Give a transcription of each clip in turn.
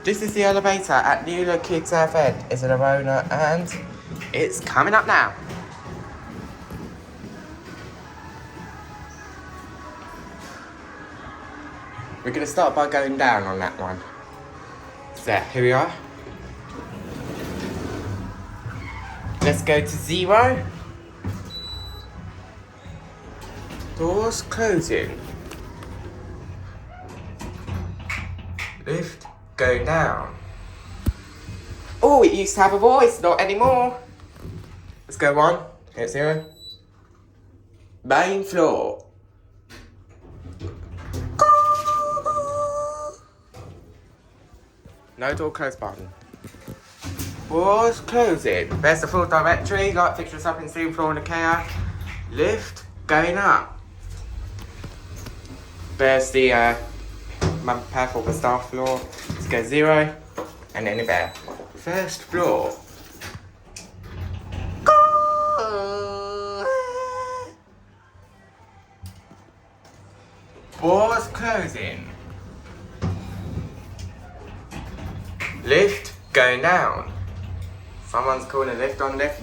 This is the elevator at New Look Southend. It's an Orona and it's coming up now. We're going to start by going down on that one. So, here we are. Let's go to 0. Doors closing. Lift going down. Oh, it used to have a voice, not anymore. Let's go 1. Hit 0. Main floor. No door close button. Doors closing. There's the full directory. Light fixtures up in ceiling floor in the chaos. Lift going up. There's the mum path for the staff floor. Let's go 0 and then there. First floor. Doors closing. Lift going down. Someone's calling a lift on lift.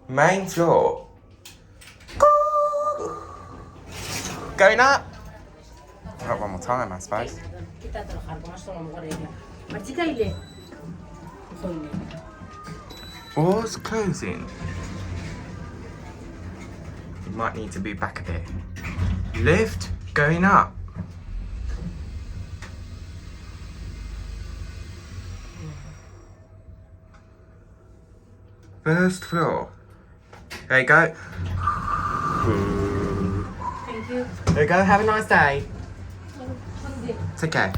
Main floor. Going up. Not one more time, I suppose. Doors closing. You might need to be back a bit. Lift going up. First floor. There you go. Thank you. There you go. Have a nice day. Take care.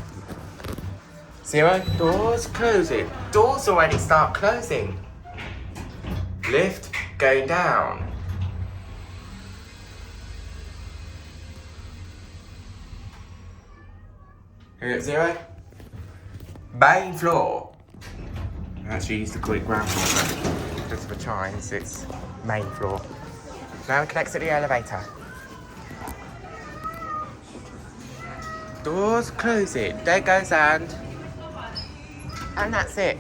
0. Doors closing. Doors already start closing. Lift going down. Here at 0. Main floor. Actually, used to call it ground floor, but because of the chimes, it's main floor. Now we can exit the elevator. Doors closing. There goes and that's it.